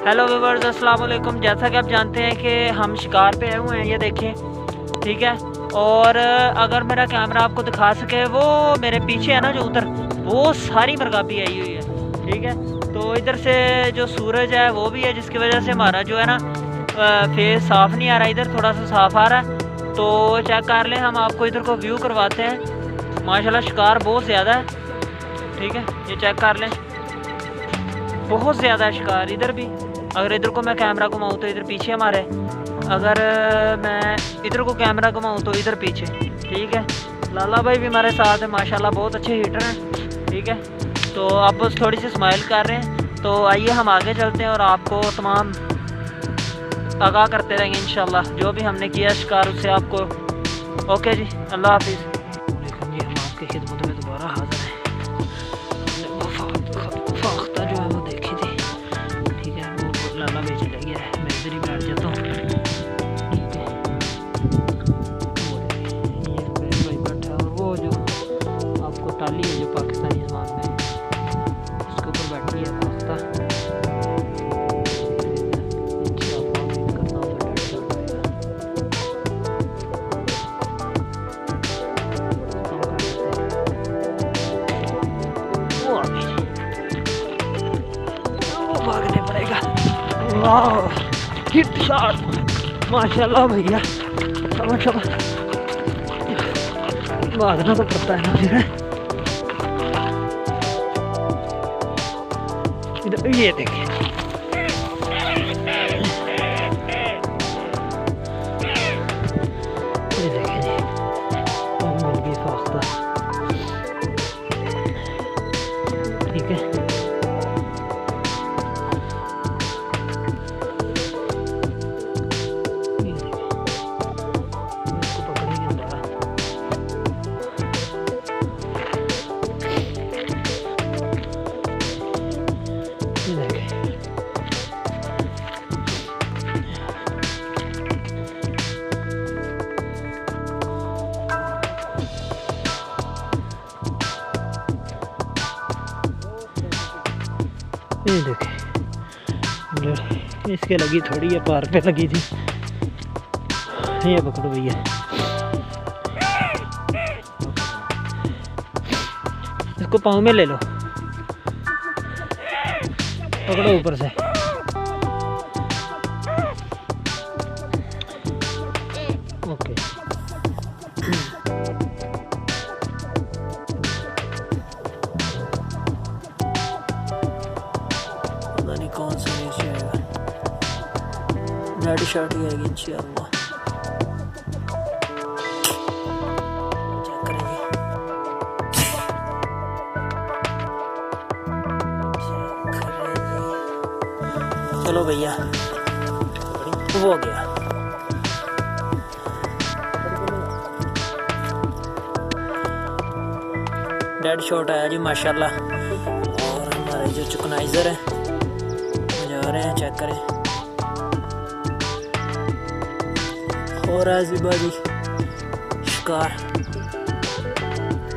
Hello viewers, अस्सलाम वालेकुम। जैसा कि आप जानते हैं कि हम शिकार पे आए हुए हैं, ये देखें, ठीक है। और अगर मेरा कैमरा आपको दिखा सके, वो मेरे पीछे है ना जो उधर, वो सारी मरगाबी आई हुई है, ठीक है। तो इधर से जो सूरज है वो भी है, जिसकी वजह से हमारा जो है ना फेस साफ़ नहीं आ रहा, इधर थोड़ा सा साफ़ आ रहा है। तो चेक कर लें, हम आपको इधर को व्यू करवाते हैं। माशाल्लाह शिकार बहुत ज़्यादा है, ठीक है, ये चेक कर लें, बहुत ज़्यादा है शिकार इधर भी। अगर इधर को मैं कैमरा घुमाऊँ तो इधर पीछे हमारे, अगर मैं इधर को कैमरा घुमाऊँ तो इधर पीछे, ठीक है। लाला भाई भी हमारे साथ है, माशाल्लाह बहुत अच्छे हीटर हैं, ठीक है। तो आप बस थोड़ी सी स्माइल कर रहे हैं। तो आइए हम आगे चलते हैं और आपको तमाम आगाह करते रहेंगे इंशाल्लाह, जो भी हमने किया शिकार उससे आपको। ओके जी, अल्लाह हाफिज़। लेकिन जी हम आपकी खिदमत में दोबारा हाजिर हैं। फाख्ता जो है वो देखी थी, ठीक है, वो लाला भाई चले गया है, मैं इधर ही बैठ जाता हूँ, ठीक है। ये मेरे भाई बैठा है, और वो जो आपको टाली है जो पाकिस्तानी ज़बान में, उसके ऊपर बैठी है फाख्ता। भागने पड़ेगा। वाह, हिट शॉट, माशाल्लाह भैया, माशाल्लाह। भागना तो पड़ता है ना फिर। इधर ये देखिए, ये देखिए जी, मिल गई फाख्ता, ठीक है। ये देखें, इसके लगी थोड़ी है, पार पे लगी थी। ये पकड़ो भैया, इसको पाँव में ले लो, पकड़ो ऊपर से। ओके, पता नहीं कौन सा रेस आएगा, रेड शर्ट ही आएगी इंशाल्लाह। चेक करेंगे, चलो भैया, वो हो गया। डेड शॉट आया जी माशाल्लाह। और हमारे जो चुकनाइजर है वो जा रहे हैं, चेक करें। और आजीबाजी शिकार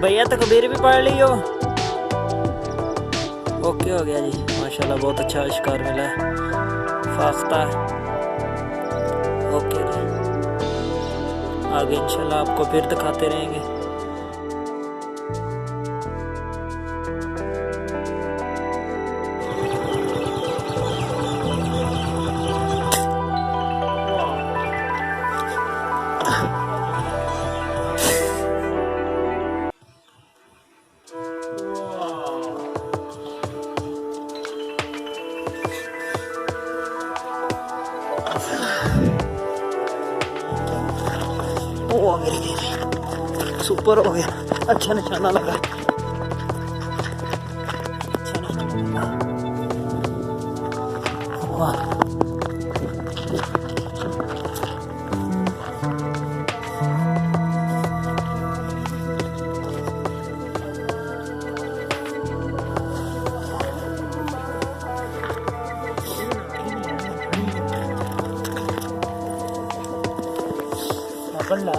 भैया, तकबीर भी पढ़ ली हो। ओके हो गया जी, माशाल्लाह बहुत अच्छा शिकार मिला है, फाख्ता। ओके जी, आगे इंशाल्लाह आपको फिर दिखाते रहेंगे। ओ मेरी देवी, सुपर हो गया, अच्छा निशाना लगा, अच्छा निशाना लगा। वाह, पकड़ ला।